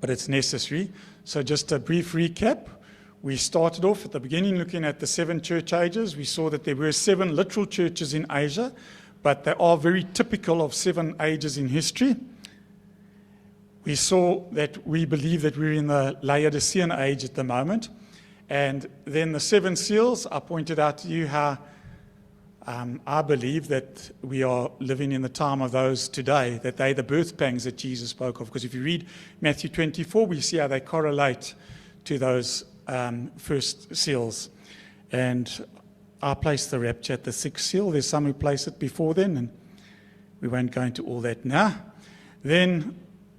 but it's necessary. So just a brief recap. We started off at the beginning looking at the 7 church ages. We saw that there were 7 literal churches in Asia, but they are very typical of 7 ages in history. We saw that we believe that we're in the Laodicean age at the moment. And then the 7 seals, I pointed out to you how I believe that we are living in the time of those today, that they're the birth pangs that Jesus spoke of. Because if you read Matthew 24, we see how they correlate to those first seals. And I place the rapture at the 6th seal. There's some who place it before then, and we won't go into all that now. Then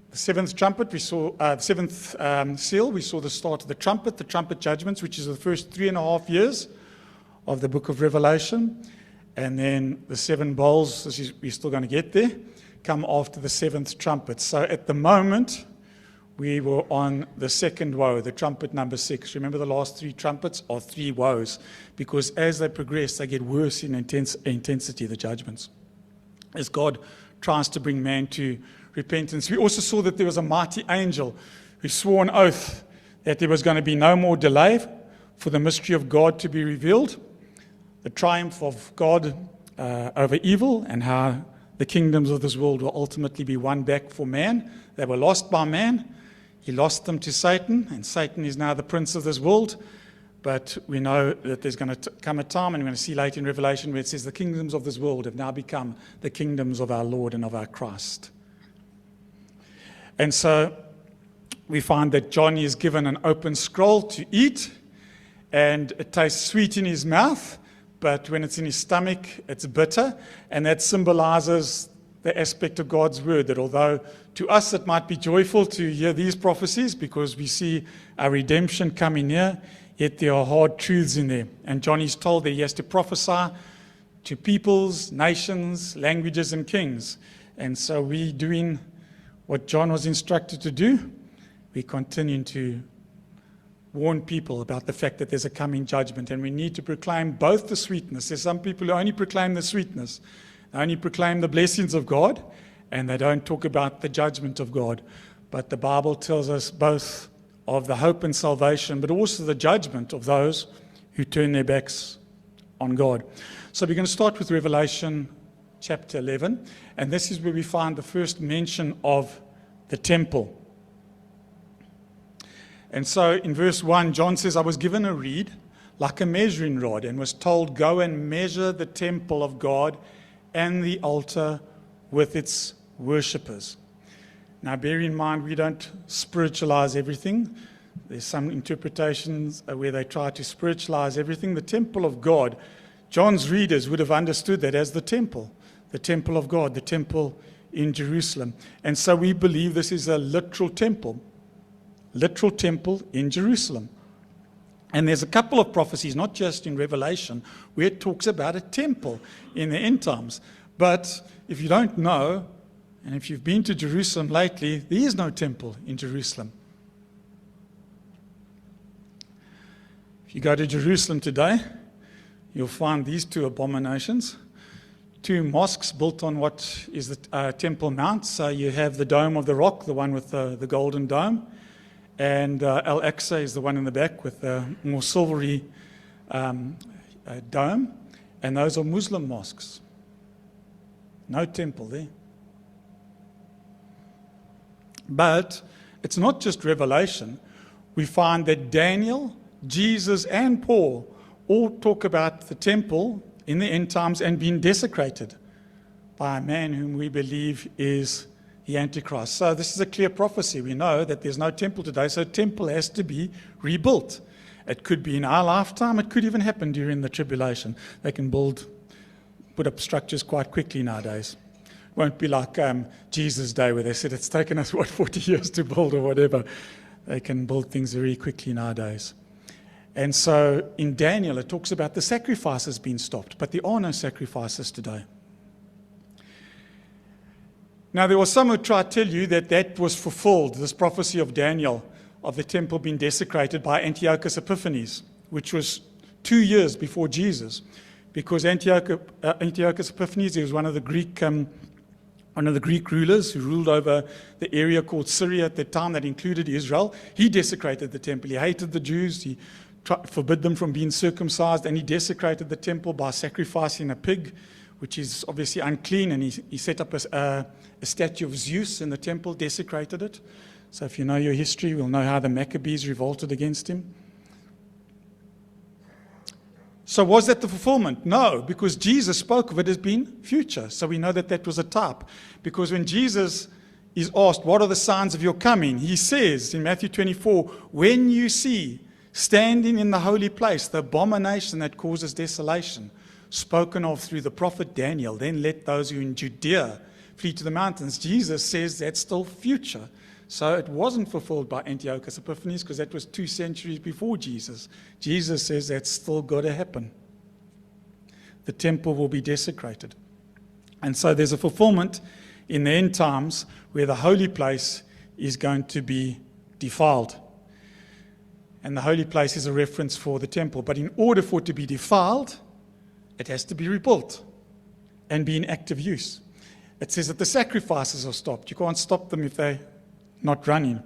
the 7th trumpet, we saw the 7th seal, we saw the start of the trumpet judgments, which is the first 3.5 years of the book of Revelation. And then the 7 bowls, we're still going to get there, come after the 7th trumpet. So at the moment, we were on the 2nd woe, the trumpet number 6. Remember, the last 3 trumpets are 3 woes, because as they progress, they get worse in intensity, the judgments, as God tries to bring man to repentance. We also saw that there was a mighty angel who swore an oath that there was going to be no more delay for the mystery of God to be revealed, the triumph of God over evil, and how the kingdoms of this world will ultimately be won back for man. They were lost by man. He lost them to Satan, and Satan is now the prince of this world. But we know that there's going to come a time, and we're going to see later in Revelation, where it says the kingdoms of this world have now become the kingdoms of our Lord and of our Christ. And so we find that John is given an open scroll to eat, and it tastes sweet in his mouth, but when it's in his stomach, it's bitter. And that symbolizes the aspect of God's word, that although to us it might be joyful to hear these prophecies because we see our redemption coming near, yet there are hard truths in there. And John is told that he has to prophesy to peoples, nations, languages, and kings. And so we doing what John was instructed to do. We continue to warn people about the fact that there's a coming judgment, and we need to proclaim both the sweetness. There's some people who only proclaim the sweetness, they only proclaim the blessings of God, and they don't talk about the judgment of God. But the Bible tells us both of the hope and salvation, but also the judgment of those who turn their backs on God. So we're going to start with Revelation chapter 11, and this is where we find the first mention of the temple. And so in verse 1, John says, I was given a reed like a measuring rod and was told, go and measure the temple of God and the altar with its worshippers. Now bear in mind, we don't spiritualize everything. There's some interpretations where they try to spiritualize everything. The temple of God, John's readers would have understood that as the temple of God, the temple in Jerusalem. And so we believe this is a literal temple in Jerusalem. And there's a couple of prophecies, not just in Revelation, where it talks about a temple in the end times. But if you don't know, and if you've been to Jerusalem lately, there is no temple in Jerusalem. If you go to Jerusalem today, you'll find these 2 abominations. 2 mosques built on what is the Temple Mount. So you have the Dome of the Rock, the one with the golden dome. And Aqsa is the one in the back with the more silvery dome. And those are Muslim mosques. No temple there. But it's not just Revelation. We find that Daniel, Jesus, and Paul all talk about the temple in the end times and being desecrated by a man whom we believe is the Antichrist. So this is a clear prophecy. We know that there's no temple today, so a temple has to be rebuilt. It could be in our lifetime. It could even happen during the tribulation. They can put up structures quite quickly nowadays. It won't be like Jesus' day where they said it's taken us, 40 years to build or whatever. They can build things very quickly nowadays. And so in Daniel, it talks about the sacrifices being stopped, but there are no sacrifices today. Now, there was some who tried to tell you that was fulfilled, this prophecy of Daniel, of the temple being desecrated by Antiochus Epiphanes, which was 2 years before Jesus, because Antiochus Epiphanes, he was one of the Greek one of the Greek rulers who ruled over the area called Syria at the time that included Israel, he desecrated the temple. He hated the Jews. He forbid them from being circumcised, and he desecrated the temple by sacrificing a pig, which is obviously unclean, and he set up a statue of Zeus in the temple, desecrated it. So if you know your history, we'll know how the Maccabees revolted against him. So was that the fulfillment? No, because Jesus spoke of it as being future. So we know that that was a type. Because when Jesus is asked, what are the signs of your coming? He says in Matthew 24, when you see standing in the holy place the abomination that causes desolation, spoken of through the prophet Daniel, then let those who are in Judea flee to the mountains. Jesus says that's still future. So it wasn't fulfilled by Antiochus Epiphanes because that was 2 centuries before Jesus. Jesus says that's still got to happen. The temple will be desecrated. And so there's a fulfillment in the end times where the holy place is going to be defiled. And the holy place is a reference for the temple. But in order for it to be defiled, it has to be rebuilt and be in active use. It says that the sacrifices are stopped. You can't stop them if they're not running.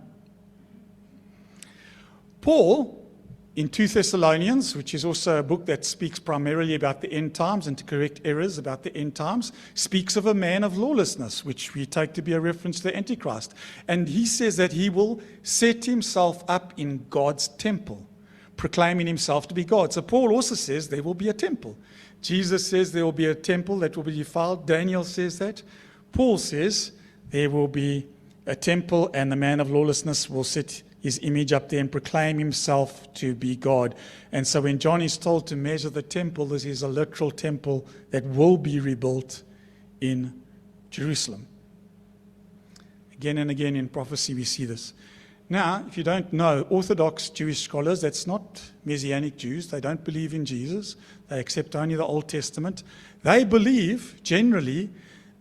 Paul, in 2 Thessalonians, which is also a book that speaks primarily about the end times and to correct errors about the end times, speaks of a man of lawlessness, which we take to be a reference to the Antichrist. And he says that he will set himself up in God's temple, proclaiming himself to be God. So Paul also says there will be a temple. Jesus says there will be a temple that will be defiled. Daniel says that. Paul says there will be a temple and the man of lawlessness will set his image up there and proclaim himself to be God. And so when John is told to measure the temple, this is a literal temple that will be rebuilt in Jerusalem. Again and again in prophecy we see this. Now, if you don't know, Orthodox Jewish scholars, that's not Messianic Jews, they don't believe in Jesus, they accept only the Old Testament. They believe, generally,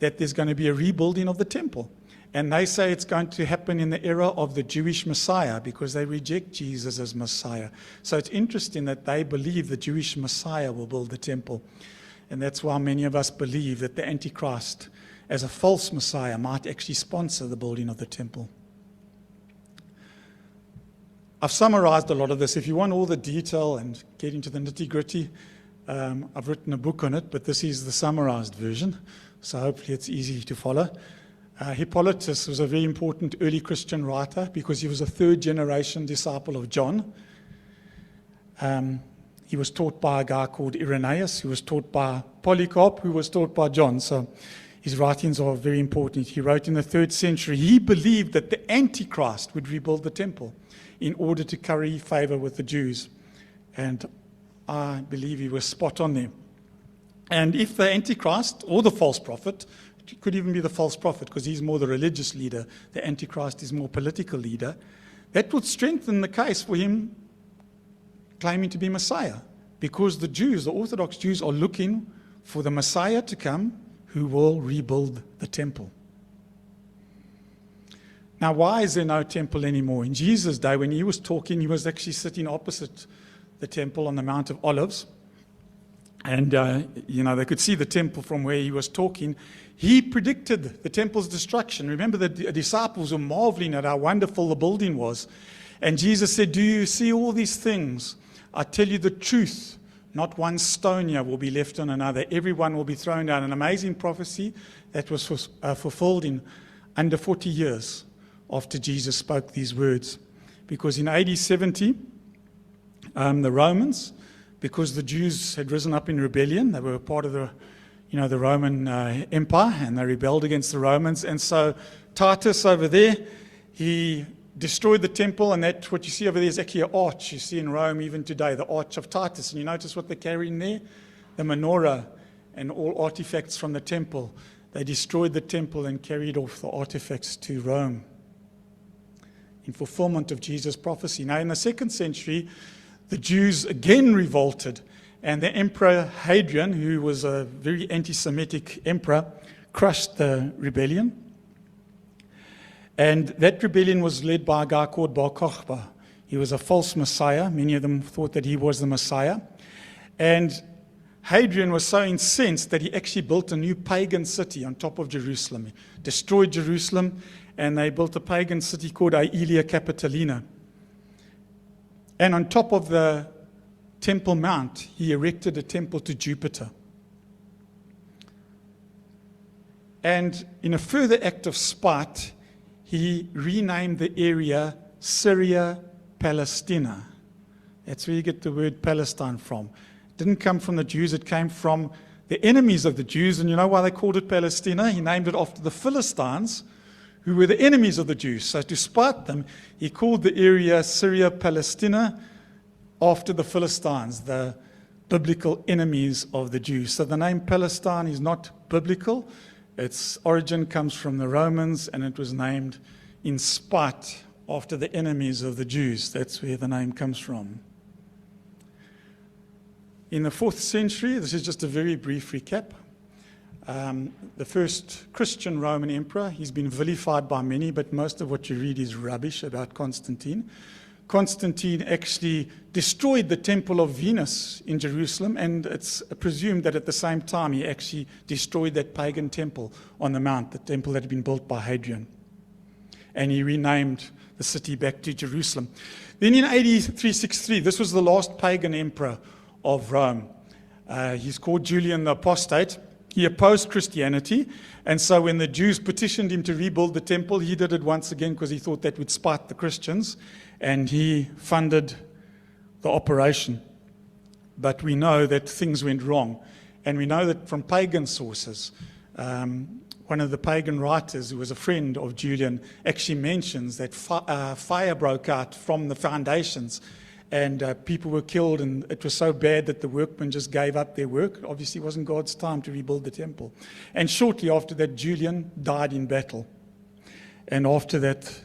that there's going to be a rebuilding of the temple. And they say it's going to happen in the era of the Jewish Messiah because they reject Jesus as Messiah. So it's interesting that they believe the Jewish Messiah will build the temple. And that's why many of us believe that the Antichrist, as a false Messiah, might actually sponsor the building of the temple. I've summarized a lot of this. If you want all the detail and get into the nitty-gritty, I've written a book on it, but this is the summarized version. So hopefully it's easy to follow. Hippolytus was a very important early Christian writer because he was a third-generation disciple of John. He was taught by a guy called Irenaeus, who was taught by Polycarp, who was taught by John. So his writings are very important. He wrote in the 3rd century. He believed that the Antichrist would rebuild the temple in order to curry favor with the Jews. And I believe he was spot on there. And if the Antichrist or the false prophet, it could even be the false prophet because he's more the religious leader, the Antichrist is more political leader, that would strengthen the case for him claiming to be Messiah because the Jews, the Orthodox Jews, are looking for the Messiah to come who will rebuild the temple. Now, why is there no temple anymore? In Jesus' day, when he was talking, he was actually sitting opposite the temple on the Mount of Olives. And, they could see the temple from where he was talking. He predicted the temple's destruction. Remember, the disciples were marveling at how wonderful the building was. And Jesus said, do you see all these things? I tell you the truth. Not one stone here will be left on another. Everyone will be thrown down. An amazing prophecy that was fulfilled in under 40 years after Jesus spoke these words. Because in AD 70, the Romans, because the Jews had risen up in rebellion, they were part of the Roman Empire, and they rebelled against the Romans. And so Titus over there, he destroyed the temple, and that what you see over there is actually an arch you see in Rome even today, the Arch of Titus. And you notice what they're carrying there? The menorah and all artifacts from the temple. They destroyed the temple and carried off the artifacts to Rome in fulfillment of Jesus' prophecy. Now, in the 2nd century, the Jews again revolted, and the Emperor Hadrian, who was a very anti-Semitic emperor, crushed the rebellion. And that rebellion was led by a guy called Bar Kokhba. He was a false Messiah. Many of them thought that he was the Messiah. And Hadrian was so incensed that he actually built a new pagan city on top of Jerusalem. He destroyed Jerusalem, and they built a pagan city called Aelia Capitolina. And on top of the Temple Mount, he erected a temple to Jupiter. And in a further act of spite, he renamed the area Syria Palestina. That's where you get the word Palestine from. It didn't come from the Jews, it came from the enemies of the Jews. And you know why they called it Palestina? He named it after the Philistines, who were the enemies of the Jews. So to spite them, he called the area Syria Palestina after the Philistines, the biblical enemies of the Jews. So the name Palestine is not biblical. Its origin comes from the Romans, and it was named in spite after the enemies of the Jews. That's where the name comes from. In the 4th century, this is just a very brief recap, the first Christian Roman emperor, he's been vilified by many, but most of what you read is rubbish about Constantine. Constantine actually destroyed the temple of Venus in Jerusalem, and it's presumed that at the same time he actually destroyed that pagan temple on the mount, the temple that had been built by Hadrian. And he renamed the city back to Jerusalem. Then in AD 363, this was the last pagan emperor of Rome. He's called Julian the Apostate. He opposed Christianity, and so when the Jews petitioned him to rebuild the temple, he did it once again because he thought that would spite the Christians, and he funded the operation. But we know that things went wrong, and we know that from pagan sources. One of the pagan writers, who was a friend of Julian, actually mentions that fire broke out from the foundations, and people were killed, and it was so bad that the workmen just gave up their work. Obviously, it wasn't God's time to rebuild the temple. And shortly after that, Julian died in battle. And after that,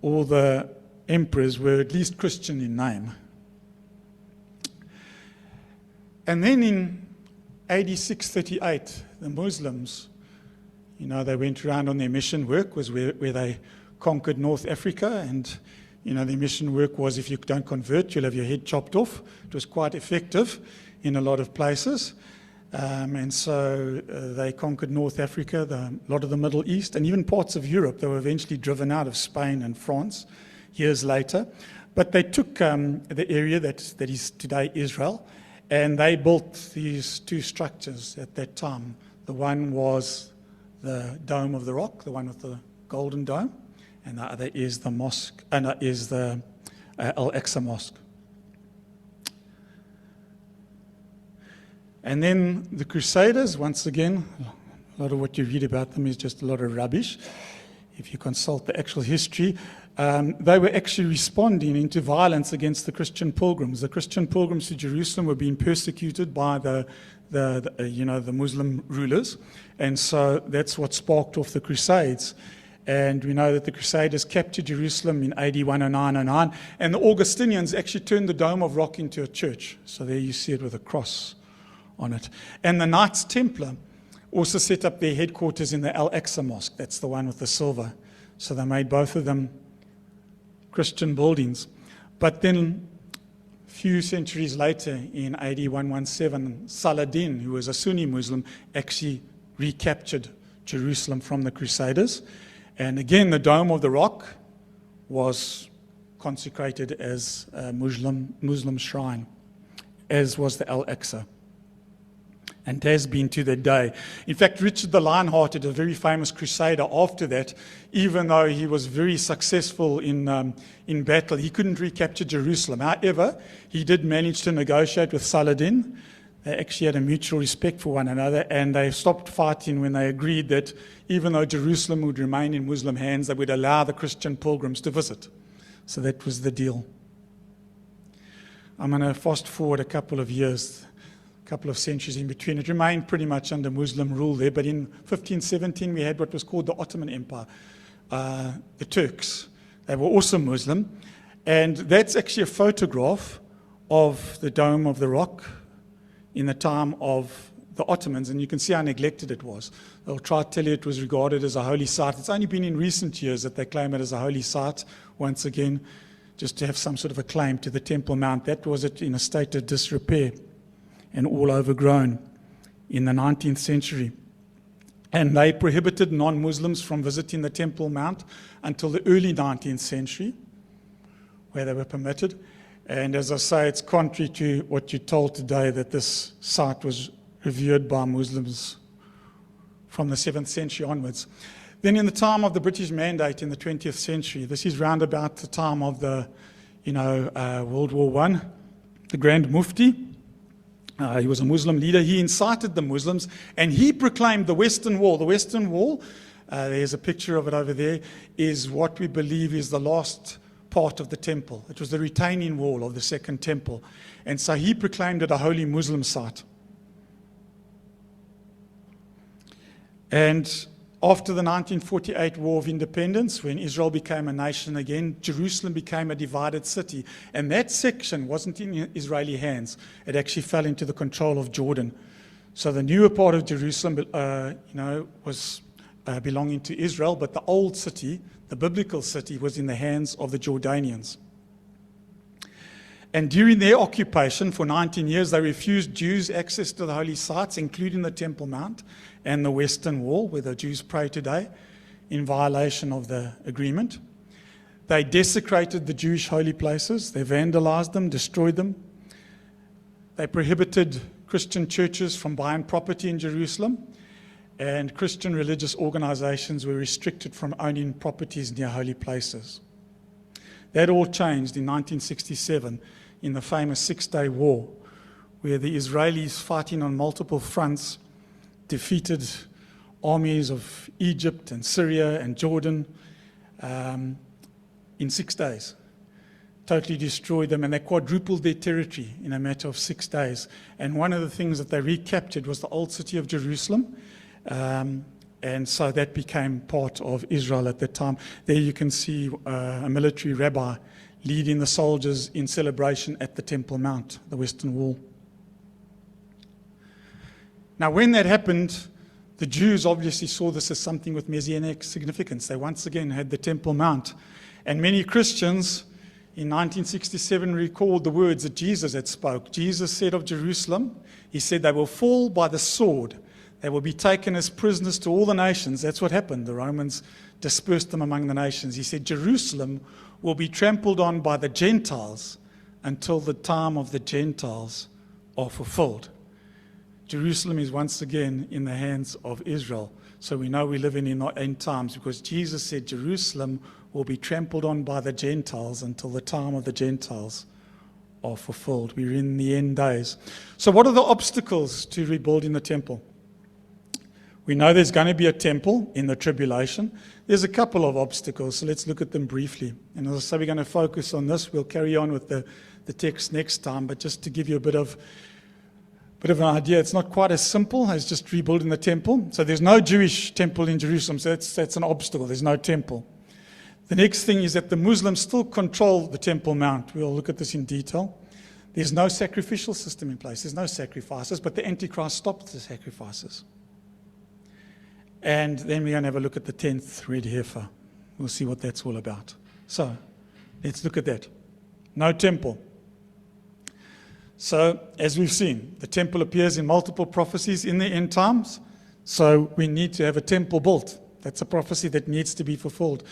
all the emperors were at least Christian in name. And then in AD 638, the Muslims, they went around on their mission work, was where they conquered North Africa, and their mission work was, if you don't convert, you'll have your head chopped off. It was quite effective in a lot of places. And so they conquered North Africa, a lot of the Middle East, and even parts of Europe. They were eventually driven out of Spain and France years later. But they took the area that is today Israel, and they built these two structures at that time. The one was the Dome of the Rock, the one with the golden dome, and the other is the mosque, and is the Aqsa Mosque. And then the Crusaders, once again, a lot of what you read about them is just a lot of rubbish. If you consult the actual history, they were actually responding into violence against the Christian pilgrims. The Christian pilgrims to Jerusalem were being persecuted by the Muslim rulers, and so that's what sparked off the Crusades. And we know that the Crusaders captured Jerusalem in AD 109-09, and the Augustinians actually turned the Dome of Rock into a church. So there you see it with a cross on it. And the Knights Templar also set up their headquarters in the Al-Aqsa Mosque. That's the one with the silver. So they made both of them Christian buildings. But then a few centuries later, in AD 117, Saladin, who was a Sunni Muslim, actually recaptured Jerusalem from the Crusaders. And again, the Dome of the Rock was consecrated as a Muslim shrine, as was the Al-Aqsa, and has been to that day. In fact, Richard the Lionhearted, a very famous crusader after that, even though he was very successful in battle, he couldn't recapture Jerusalem. However, he did manage to negotiate with Saladin. They actually had a mutual respect for one another, and they stopped fighting when they agreed that even though Jerusalem would remain in Muslim hands, they would allow the Christian pilgrims to visit. So that was the deal. I'm going to fast forward a couple of years, a couple of centuries in between. It remained pretty much under Muslim rule there, but in 1517 we had what was called the Ottoman Empire, the Turks. They were also Muslim, and that's actually a photograph of the Dome of the Rock in the time of the Ottomans, and you can see how neglected it was. They'll try to tell you it was regarded as a holy site. It's only been in recent years that they claim it as a holy site, once again, just to have some sort of a claim to the Temple Mount. That was it in a state of disrepair. and all overgrown in the 19th century. And they prohibited non-Muslims from visiting the Temple Mount until the early 19th century, where they were permitted. And as I say, it's contrary to what you're told today, that this site was revered by Muslims from the 7th century onwards. Then in the time of the British Mandate in the 20th century, this is round about the time of the, World War I, the Grand Mufti, he was a Muslim leader. He incited the Muslims, and he proclaimed the Western Wall. The Western Wall, there's a picture of it over there, is what we believe is the last part of the temple. It was the retaining wall of the Second Temple. And so he proclaimed it a holy Muslim site. And after the 1948 War of Independence, when Israel became a nation again, Jerusalem became a divided city. And that section wasn't in Israeli hands. It actually fell into the control of Jordan. So the newer part of Jerusalem, was belonging to Israel, but the old city, the biblical city, was in the hands of the Jordanians. And during their occupation for 19 years, they refused Jews access to the holy sites, including the Temple Mount and the Western Wall, where the Jews pray today, in violation of the agreement. They desecrated the Jewish holy places. They vandalized them, destroyed them. They prohibited Christian churches from buying property in Jerusalem, and Christian religious organizations were restricted from owning properties near holy places. That all changed in 1967 in the famous Six-Day War, where the Israelis, fighting on multiple fronts, defeated armies of Egypt and Syria and Jordan in 6 days. Totally destroyed them, and they quadrupled their territory in a matter of 6 days. And one of the things that they recaptured was the old city of Jerusalem, and so that became part of Israel at that time. There you can see a military rabbi leading the soldiers in celebration at the Temple Mount, the Western Wall. Now, when that happened, the Jews obviously saw this as something with messianic significance. They once again had the Temple Mount. And many Christians in 1967 recalled the words that Jesus had spoke. Jesus said of Jerusalem, he said, "They will fall by the sword. They will be taken as prisoners to all the nations." That's what happened. The Romans dispersed them among the nations. He said, "Jerusalem will be trampled on by the Gentiles until the time of the Gentiles are fulfilled." Jerusalem is once again in the hands of Israel. So we know we're living in end times, because Jesus said Jerusalem will be trampled on by the Gentiles until the time of the Gentiles are fulfilled. We're in the end days. So what are the obstacles to rebuilding the temple? We know there's going to be a temple in the tribulation. There's a couple of obstacles, so let's look at them briefly. And as I say, we're going to focus on this. We'll carry on with the text next time, but just to give you a bit of an idea, it's not quite as simple as just rebuilding the temple. So there's no Jewish temple in Jerusalem, so that's an obstacle. There's no temple. The next thing is that the Muslims still control the Temple Mount. We'll look at this in detail. There's no sacrificial system in place. There's no sacrifices, but the Antichrist stopped the sacrifices. And then we're going to have a look at the 10th red heifer. We'll see what that's all about. So let's look at that. No temple. So, as we've seen, the temple appears in multiple prophecies in the end times. So we need to have a temple built. That's a prophecy that needs to be fulfilled.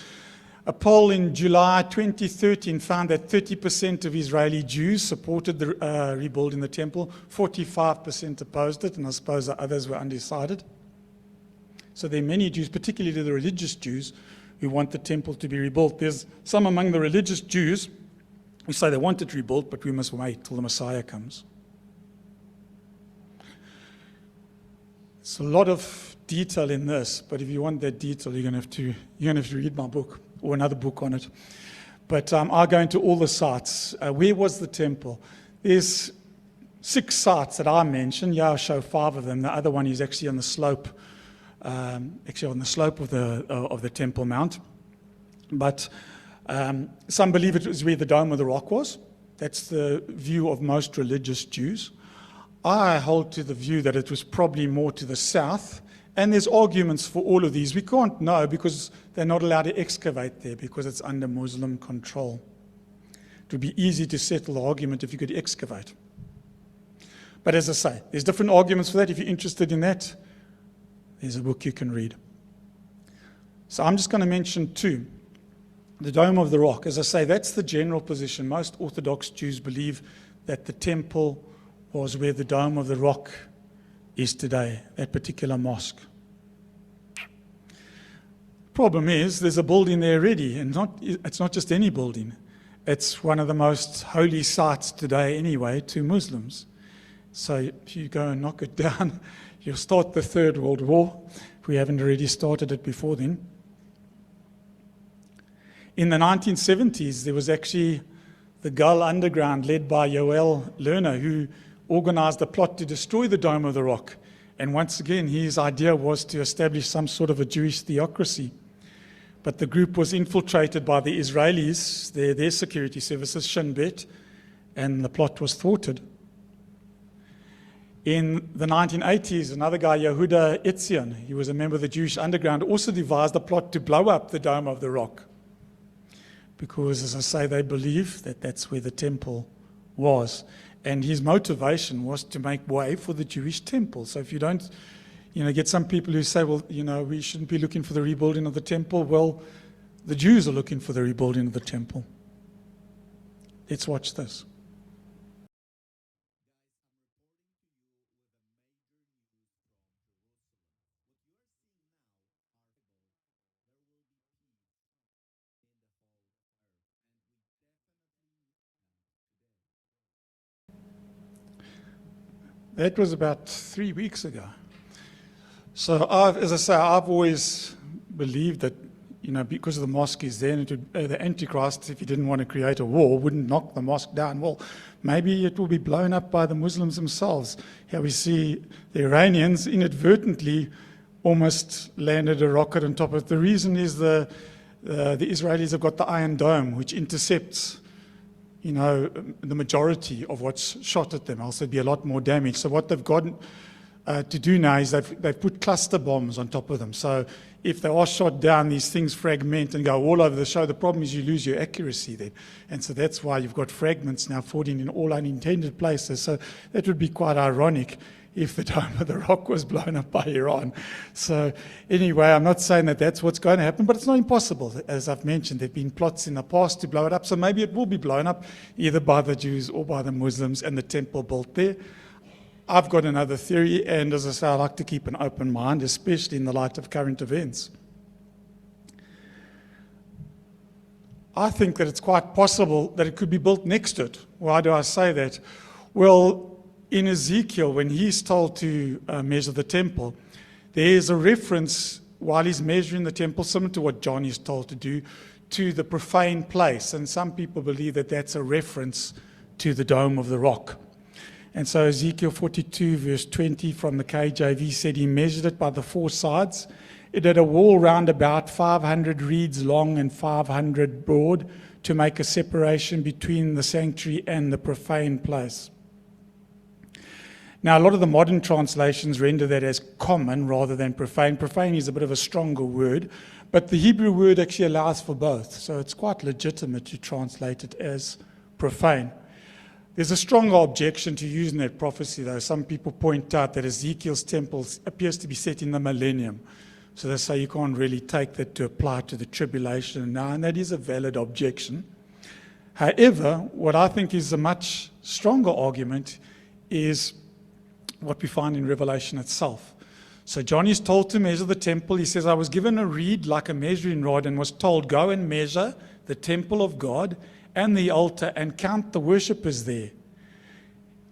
A poll in July 2013 found that 30% of Israeli Jews supported the rebuilding the temple. 45% opposed it, and I suppose the others were undecided. So there are many Jews, particularly the religious Jews, who want the temple to be rebuilt. There's some among the religious Jews who say they want it rebuilt, but we must wait till the Messiah comes. It's a lot of detail in this, but if you want that detail, you're going to have to read my book or another book on it. But I'll go into all the sites. Where was the temple? There's 6 sites that I mentioned. Yeah, I'll show 5 of them. The other one is actually on the slope. Of the Temple Mount. But some believe it was where the Dome of the Rock was. That's the view of most religious Jews. I hold to the view that it was probably more to the south, and there's arguments for all of these. We can't know because they're not allowed to excavate there because it's under Muslim control. It would be easy to settle the argument if you could excavate. But as I say, there's different arguments for that. If you're interested in that, there's a book you can read. So I'm just going to mention two. The Dome of the Rock. As I say, that's the general position. Most Orthodox Jews believe that the temple was where the Dome of the Rock is today, that particular mosque. Problem is, there's a building there already, and it's not just any building. It's one of the most holy sites today anyway to Muslims. So if you go and knock it down, you'll start the Third World War, if we haven't already started it before then. In the 1970s, there was actually the Gull Underground led by Yoel Lerner, who organized a plot to destroy the Dome of the Rock. And once again, his idea was to establish some sort of a Jewish theocracy. But the group was infiltrated by the Israelis, their security services, Shin Bet, and the plot was thwarted. In the 1980s, another guy, Yehuda Etzion, he was a member of the Jewish Underground, also devised a plot to blow up the Dome of the Rock. Because, as I say, they believe that that's where the temple was. And his motivation was to make way for the Jewish temple. So if you don't, get some people who say, well, we shouldn't be looking for the rebuilding of the temple. Well, the Jews are looking for the rebuilding of the temple. Let's watch this. That was about 3 weeks ago. So, as I say, I've always believed that, because the mosque is there, and the Antichrist, if he didn't want to create a war, wouldn't knock the mosque down. Well, maybe it will be blown up by the Muslims themselves. Here we see the Iranians inadvertently almost landed a rocket on top of it. The reason is the Israelis have got the Iron Dome, which intercepts the majority of what's shot at them, else there'd be a lot more damage. So what they've got to do now is they've put cluster bombs on top of them. So if they are shot down, these things fragment and go all over the show. The problem is you lose your accuracy then. And so that's why you've got fragments now falling in all unintended places. So that would be quite ironic if the Dome of the Rock was blown up by Iran. So anyway, I'm not saying that that's what's going to happen, but it's not impossible. As I've mentioned, there have been plots in the past to blow it up, so maybe it will be blown up either by the Jews or by the Muslims and the temple built there. I've got another theory, and as I say, I like to keep an open mind, especially in the light of current events. I think that it's quite possible that it could be built next to it. Why do I say that? Well, in Ezekiel, when he's told to measure the temple, there is a reference, while he's measuring the temple, similar to what John is told to do, to the profane place. And some people believe that that's a reference to the Dome of the Rock. And so Ezekiel 42, verse 20 from the KJV said he measured it by the four sides. It had a wall round about 500 reeds long and 500 broad to make a separation between the sanctuary and the profane place. Now, a lot of the modern translations render that as common rather than profane. Profane is a bit of a stronger word, but the Hebrew word actually allows for both. So it's quite legitimate to translate it as profane. There's a stronger objection to using that prophecy, though. Some people point out that Ezekiel's temple appears to be set in the millennium. So they say you can't really take that to apply to the tribulation now, and that is a valid objection. However, what I think is a much stronger argument is what we find in Revelation itself. So John is told to measure the temple. He says, I was given a reed like a measuring rod and was told, go and measure the temple of God and the altar and count the worshippers there.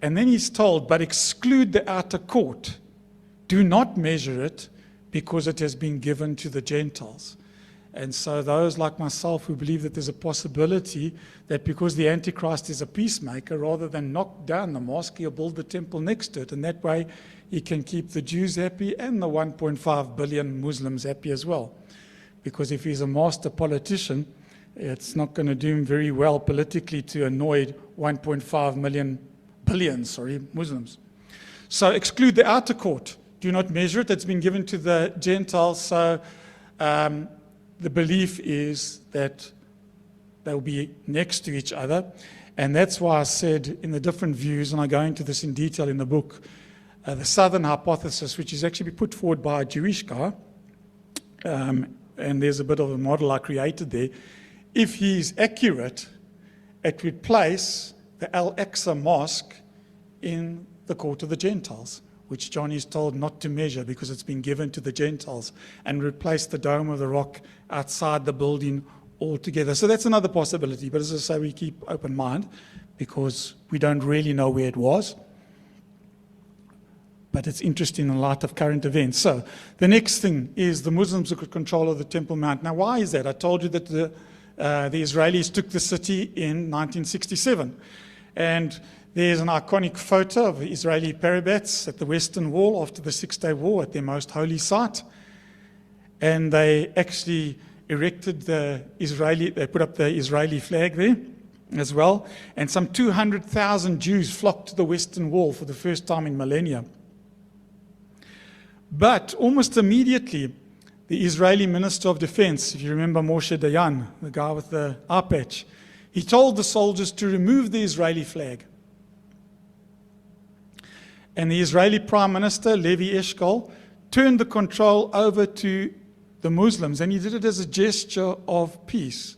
And then he's told, but exclude the outer court. Do not measure it because it has been given to the Gentiles. And so those like myself who believe that there's a possibility that because the Antichrist is a peacemaker, rather than knock down the mosque, he'll build the temple next to it. And that way he can keep the Jews happy and the 1.5 billion Muslims happy as well. Because if he's a master politician, it's not going to do him very well politically to annoy 1.5 billion Muslims. So exclude the outer court. Do not measure it. It's been given to the Gentiles. So the belief is that they'll be next to each other. And that's why I said in the different views, and I go into this in detail in the book, the southern hypothesis, which is actually put forward by a Jewish guy, and there's a bit of a model I created there. If he's accurate, it would place the Al-Aqsa Mosque in the court of the Gentiles, which John is told not to measure because it's been given to the Gentiles, and replace the Dome of the Rock outside the building altogether. So that's another possibility, but as I say, we keep open mind because we don't really know where it was. But it's interesting in light of current events. So the next thing is the Muslims took control of the Temple Mount. Now, why is that? I told you that the Israelis took the city in 1967. And there's an iconic photo of Israeli parabats at the Western Wall after the Six-Day War at their most holy site. And they actually erected they put up the Israeli flag there as well. And some 200,000 Jews flocked to the Western Wall for the first time in millennia. But almost immediately, the Israeli Minister of Defense, if you remember Moshe Dayan, the guy with the eye patch, he told the soldiers to remove the Israeli flag. And the Israeli Prime Minister, Levi Eshkol, turned the control over to the Muslims, and he did it as a gesture of peace.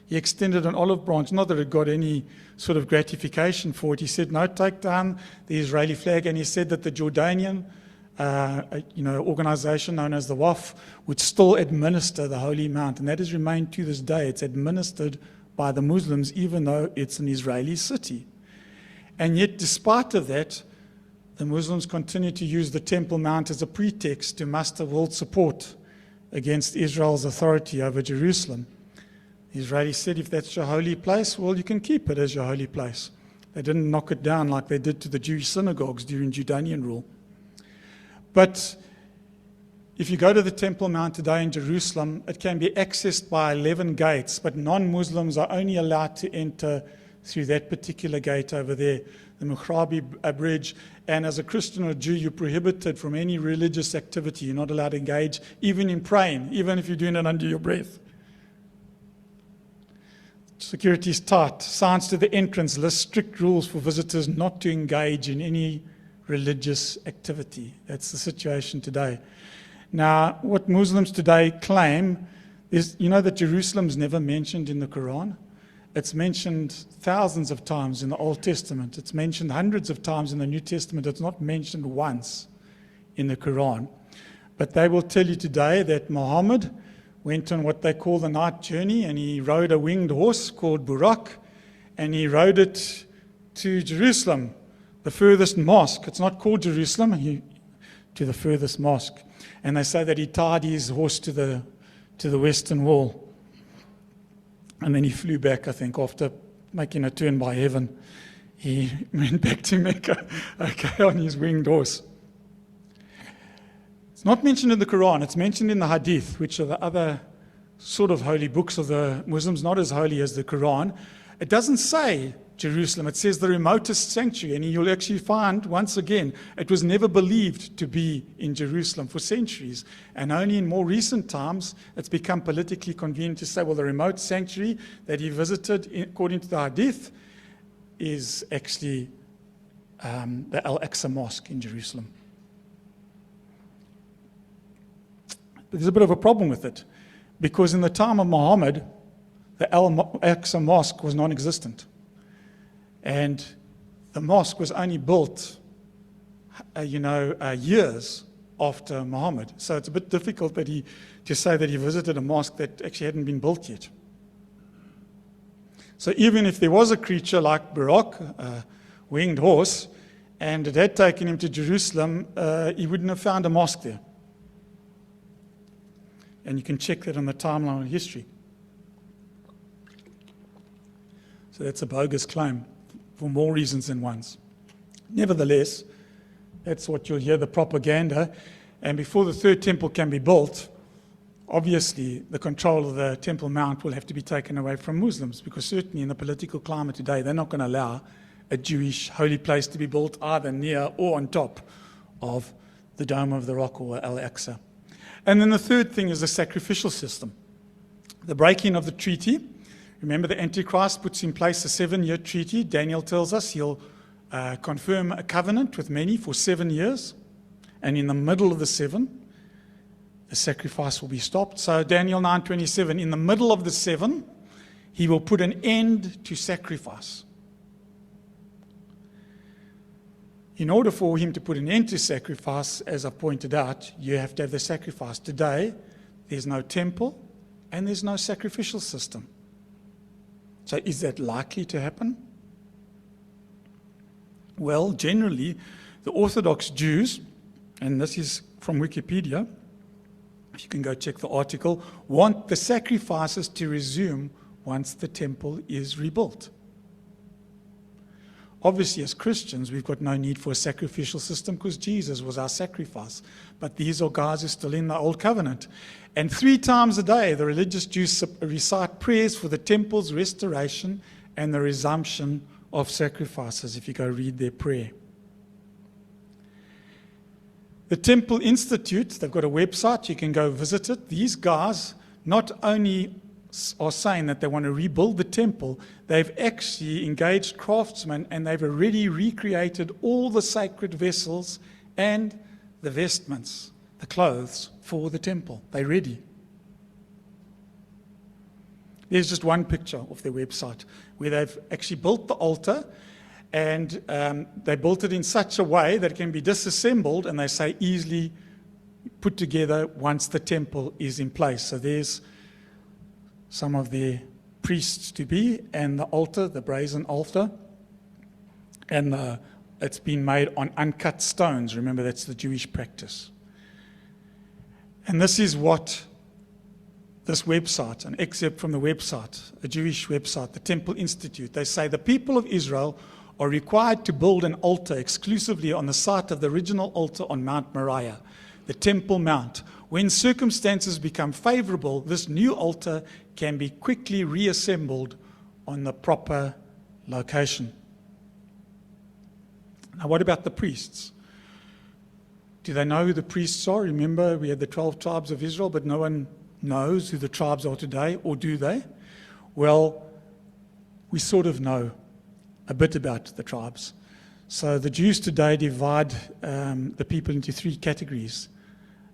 He extended an olive branch, not that it got any sort of gratification for it. He said, no, take down the Israeli flag, and he said that the Jordanian organization known as the WAF would still administer the Holy Mount, and that has remained to this day. It's administered by the Muslims, even though it's an Israeli city. And yet, despite of that, the Muslims continue to use the Temple Mount as a pretext to muster world support against Israel's authority over Jerusalem. The Israelis said, if that's your holy place, well, you can keep it as your holy place. They didn't knock it down like they did to the Jewish synagogues during Jordanian rule. But if you go to the Temple Mount today in Jerusalem, it can be accessed by 11 gates, but non-Muslims are only allowed to enter through that particular gate over there, the Muhrabi Bridge. And as a Christian or Jew, you're prohibited from any religious activity. You're not allowed to engage, even in praying, even if you're doing it under your breath. Security is tight. Signs to the entrance list strict rules for visitors not to engage in any religious activity. That's the situation today. Now, what Muslims today claim is, that Jerusalem's never mentioned in the Quran. It's mentioned thousands of times in the Old Testament. It's mentioned hundreds of times in the New Testament. It's not mentioned once in the Quran. But they will tell you today that Muhammad went on what they call the night journey, and he rode a winged horse called Burak, and he rode it to Jerusalem, the furthest mosque. It's not called Jerusalem, to the furthest mosque. And they say that he tied his horse to the Western Wall. And then he flew back, I think, after making a turn by heaven. He went back to Mecca, on his winged horse. It's not mentioned in the Quran. It's mentioned in the Hadith, which are the other sort of holy books of the Muslims, not as holy as the Quran. It doesn't say Jerusalem. It says the remotest sanctuary, and you'll actually find, once again, it was never believed to be in Jerusalem for centuries, and only in more recent times it's become politically convenient to say, well, the remote sanctuary that he visited, according to the Hadith, is actually the Al-Aqsa Mosque in Jerusalem. But there's a bit of a problem with it, because in the time of Muhammad, the Al-Aqsa Mosque was non-existent. And the mosque was only built, years after Muhammad. So it's a bit difficult to say that he visited a mosque that actually hadn't been built yet. So even if there was a creature like Burak, a winged horse, and it had taken him to Jerusalem, he wouldn't have found a mosque there. And you can check that on the timeline of history. So that's a bogus claim, for more reasons than once. Nevertheless, that's what you'll hear, the propaganda. And before the third temple can be built, obviously the control of the Temple Mount will have to be taken away from Muslims, because certainly in the political climate today, they're not going to allow a Jewish holy place to be built either near or on top of the Dome of the Rock or Al-Aqsa. And then the third thing is the sacrificial system. The breaking of the treaty. Remember, the Antichrist puts in place a 7-year treaty. Daniel tells us he'll confirm a covenant with many for 7 years. And in the middle of the 7, the sacrifice will be stopped. So Daniel 9:27, in the middle of the 7, he will put an end to sacrifice. In order for him to put an end to sacrifice, as I pointed out, you have to have the sacrifice. Today, there's no temple and there's no sacrificial system. So is that likely to happen? Well, generally, the Orthodox Jews, and this is from Wikipedia, if you can go check the article, want the sacrifices to resume once the temple is rebuilt. Obviously, as Christians, we've got no need for a sacrificial system because Jesus was our sacrifice. But these are guys who are still in the old covenant. And 3 times a day, the religious Jews recite prayers for the temple's restoration and the resumption of sacrifices, if you go read their prayer. The Temple Institute, they've got a website, you can go visit it. These guys not only are saying that they want to rebuild the temple, they've actually engaged craftsmen and they've already recreated all the sacred vessels and the vestments, the clothes for the temple. They're ready. There's just one picture of their website where they've actually built the altar, and they built it in such a way that it can be disassembled, and they say easily put together once the temple is in place. So there's some of their priests to be, and the altar, the brazen altar, and it's been made on uncut stones. Remember, that's the Jewish practice. And this is what this website, an excerpt from the website, a Jewish website, the Temple Institute, they say the people of Israel are required to build an altar exclusively on the site of the original altar on Mount Moriah, the Temple Mount. When circumstances become favorable, this new altar can be quickly reassembled on the proper location. Now, what about the priests? Do they know who the priests are? Remember, we had the 12 tribes of Israel, but no one knows who the tribes are today, or do they? Well, we sort of know a bit about the tribes. So the Jews today divide the people into 3 categories.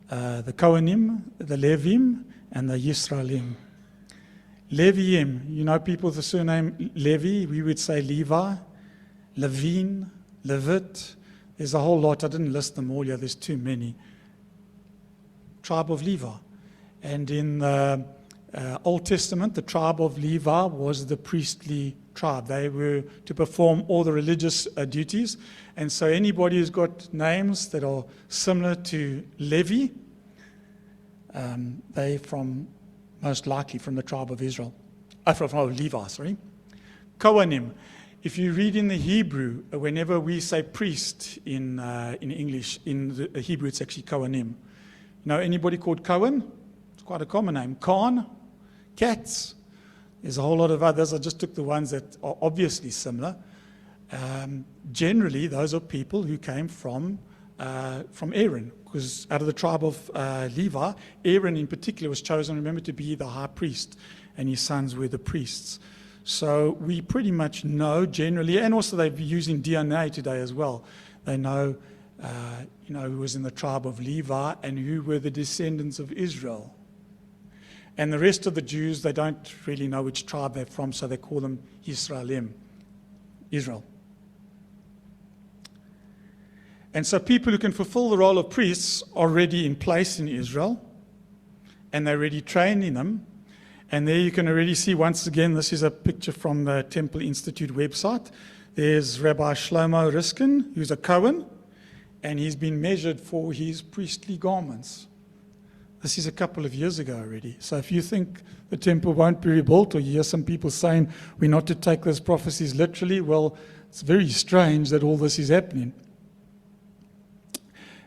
The Kohanim, the Levim, and the Yisraelim. Leviim, you know people with the surname Levi, we would say Levi, Levine, Levit. There's a whole lot, I didn't list them all, there's too many. Tribe of Levi. And in the Old Testament, the tribe of Levi was the priestly tribe. They were to perform all the religious duties. And so anybody who's got names that are similar to Levi, they from most likely from the tribe of Israel. From Levi, sorry. Kohanim. If you read in the Hebrew, whenever we say priest in English, in the Hebrew it's actually Kohanim. You know anybody called Cohen? It's quite a common name. Khan, Katz. There's a whole lot of others. I just took the ones that are obviously similar. Generally, those are people who came from Aaron, because out of the tribe of Levi, Aaron in particular was chosen, remember, to be the high priest, and his sons were the priests. So we pretty much know generally, and also they're using DNA today as well. They know, who was in the tribe of Levi and who were the descendants of Israel. And the rest of the Jews, they don't really know which tribe they're from, so they call them Yisraelim, Israel. And so people who can fulfill the role of priests are already in place in Israel, and they're already trained in them. And there you can already see, once again, this is a picture from the Temple Institute website. There's Rabbi Shlomo Riskin, who's a Cohen, and he's been measured for his priestly garments. This is a couple of years ago already. So if you think the temple won't be rebuilt, or you hear some people saying we're not to take those prophecies literally, well, it's very strange that all this is happening.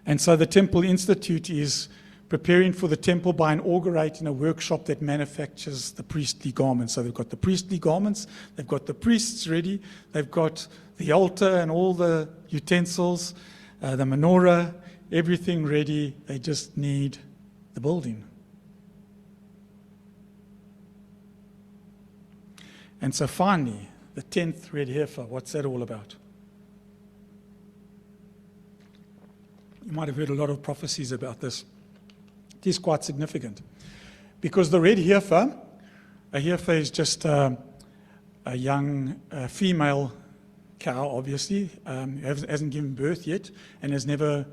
And so the Temple Institute is preparing for the temple by inaugurating a workshop that manufactures the priestly garments. So they've got the priestly garments, they've got the priests ready, they've got the altar and all the utensils, the menorah, everything ready. They just need the building. And so finally, the 10th red heifer, what's that all about? You might have heard a lot of prophecies about this. It is quite significant. Because the red heifer, a heifer is just a young female cow, obviously, hasn't given birth yet, and has never,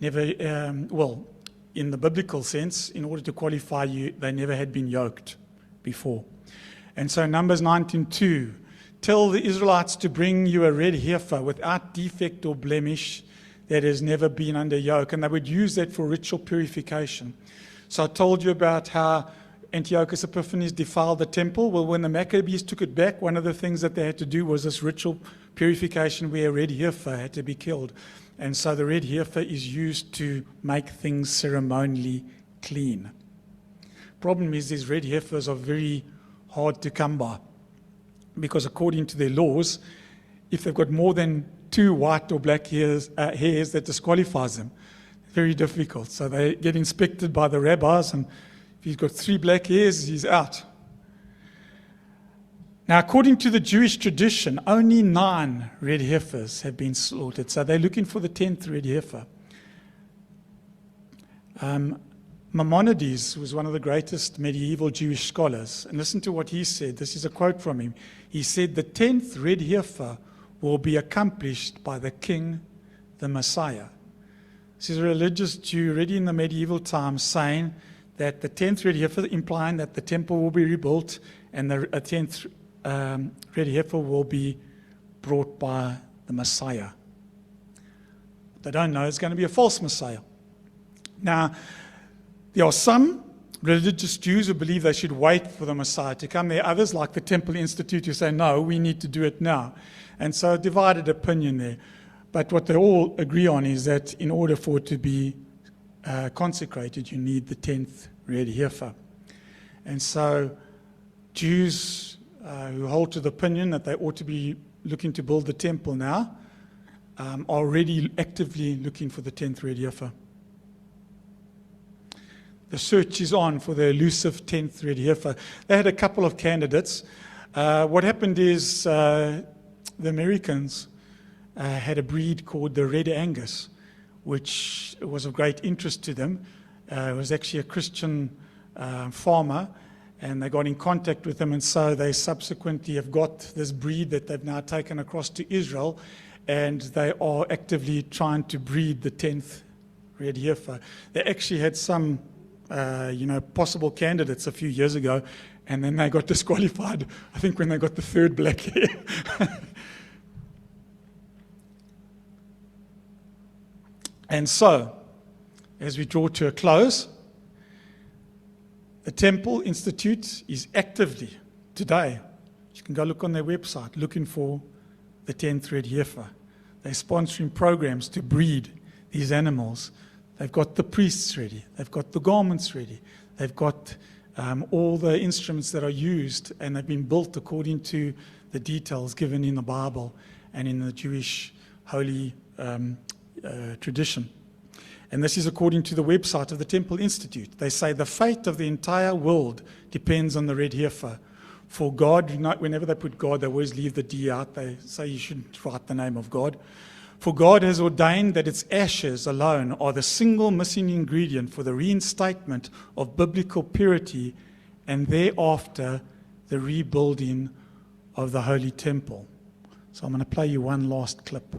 well, in the biblical sense, in order to qualify you, they never had been yoked before. And so Numbers 19:2, tell the Israelites to bring you a red heifer without defect or blemish that has never been under yoke. And they would use that for ritual purification. So I told you about how Antiochus Epiphanes defiled the temple. Well, when the Maccabees took it back, one of the things that they had to do was this ritual purification where a red heifer had to be killed. And so the red heifer is used to make things ceremonially clean. Problem is, these red heifers are very hard to come by, because according to their laws, if they've got more than 2 white or black hairs, that disqualifies them. Very difficult. So they get inspected by the rabbis, and if he's got 3 black hairs, he's out. Now, according to the Jewish tradition, only 9 red heifers have been slaughtered. So they're looking for the 10th red heifer. Maimonides was one of the greatest medieval Jewish scholars. And listen to what he said. This is a quote from him. He said, the 10th red heifer will be accomplished by the king, the Messiah. This is a religious Jew already in the medieval times saying that the 10th red heifer, implying that the temple will be rebuilt and the 10th red heifer will be brought by the Messiah. What they don't know is going to be a false Messiah. Now, there are some religious Jews who believe they should wait for the Messiah to come. There are others, like the Temple Institute, who say, no, we need to do it now. And so a divided opinion there. But what they all agree on is that in order for it to be consecrated, you need the 10th red heifer. And so Jews who hold to the opinion that they ought to be looking to build the temple now are already actively looking for the 10th red heifer. The search is on for the elusive 10th red heifer. They had a couple of candidates. What happened is the Americans had a breed called the Red Angus, which was of great interest to them. It was actually a Christian farmer, and they got in contact with them, and so they subsequently have got this breed that they've now taken across to Israel, and they are actively trying to breed the 10th red heifer. They actually had some possible candidates a few years ago, and then they got disqualified, I think, when they got the 3rd black hair. And so, as we draw to a close, the Temple Institute is actively, today, you can go look on their website, looking for the 10th red heifer. They're sponsoring programs to breed these animals. They've got the priests ready. They've got the garments ready. They've got all the instruments that are used, and they've been built according to the details given in the Bible and in the Jewish holy tradition. And this is according to the website of the Temple Institute. They say the fate of the entire world depends on the red heifer. For God, whenever they put God, they always leave the D out. They say you shouldn't write the name of God. For God has ordained that its ashes alone are the single missing ingredient for the reinstatement of biblical purity, and thereafter the rebuilding of the Holy Temple. So I'm going to play you one last clip.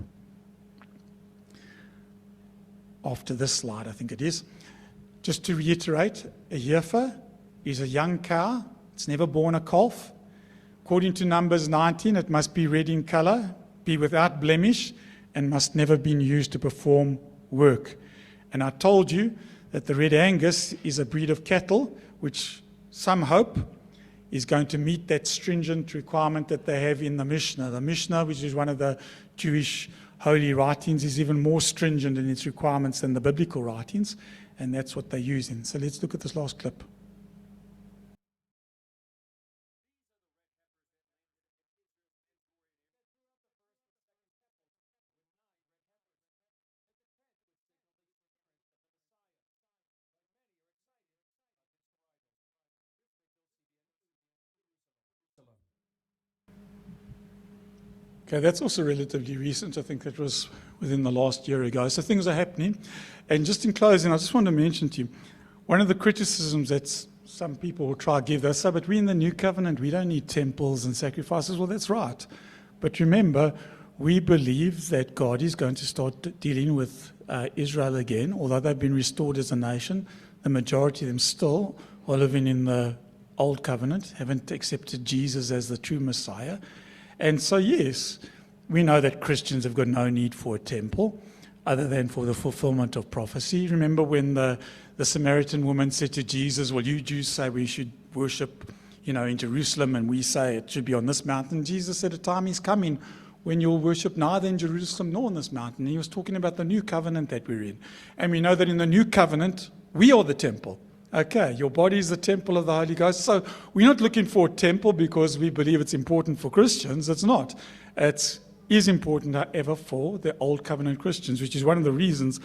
After this slide, I think it is. Just to reiterate, a heifer is a young cow. It's never born a calf. According to Numbers 19, it must be red in color, be without blemish, and must never been used to perform work. And I told you that the Red Angus is a breed of cattle which some hope is going to meet that stringent requirement that they have in the Mishnah. The Mishnah, which is one of the Jewish holy writings, is even more stringent in its requirements than the biblical writings, and that's what they're using. So let's look at this last clip. Okay, that's also relatively recent. I think that was within the last year ago. So things are happening. And just in closing, I just want to mention to you, one of the criticisms that some people will try to give us, but we're in the new covenant, we don't need temples and sacrifices. Well, that's right. But remember, we believe that God is going to start dealing with Israel again. Although they've been restored as a nation, the majority of them still are living in the old covenant, haven't accepted Jesus as the true Messiah. And so, yes, we know that Christians have got no need for a temple other than for the fulfillment of prophecy. Remember when the Samaritan woman said to Jesus, well, you Jews say we should worship, in Jerusalem, and we say it should be on this mountain. Jesus said, a time is coming when you'll worship neither in Jerusalem nor on this mountain. He was talking about the new covenant that we're in. And we know that in the new covenant, we are the temple. Okay, your body is the temple of the Holy Ghost. So we're not looking for a temple because we believe it's important for Christians. It's not. It is important, however, for the Old Covenant Christians, which is one of the reasons,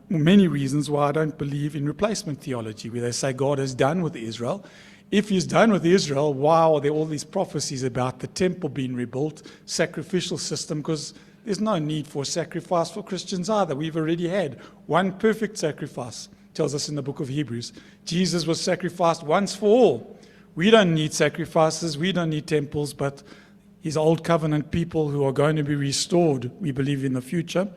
many reasons why I don't believe in replacement theology, where they say God is done with Israel. If he's done with Israel, why are there all these prophecies about the temple being rebuilt, sacrificial system? Because there's no need for sacrifice for Christians either. We've already had one perfect sacrifice. Tells us in the book of Hebrews. Jesus was sacrificed once for all. We don't need sacrifices, we don't need temples, but his old covenant people who are going to be restored, we believe, in the future,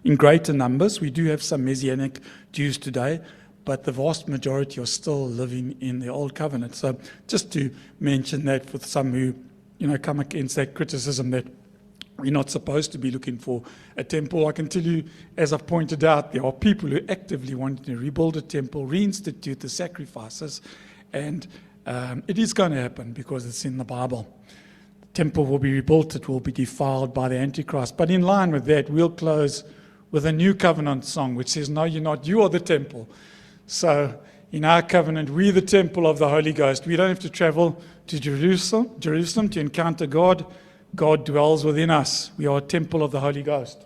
in greater numbers. We do have some Messianic Jews today, but the vast majority are still living in the old covenant. So just to mention that for some who, come against that criticism that we're not supposed to be looking for a temple. I can tell you, as I've pointed out, there are people who actively want to rebuild a temple, reinstitute the sacrifices, and it is going to happen because it's in the Bible. The temple will be rebuilt, it will be defiled by the Antichrist. But in line with that, we'll close with a new covenant song, which says, no, you're not, you are the temple. So in our covenant, we're the temple of the Holy Ghost. We don't have to travel to Jerusalem to encounter God. God dwells within us. We are a temple of the Holy Ghost.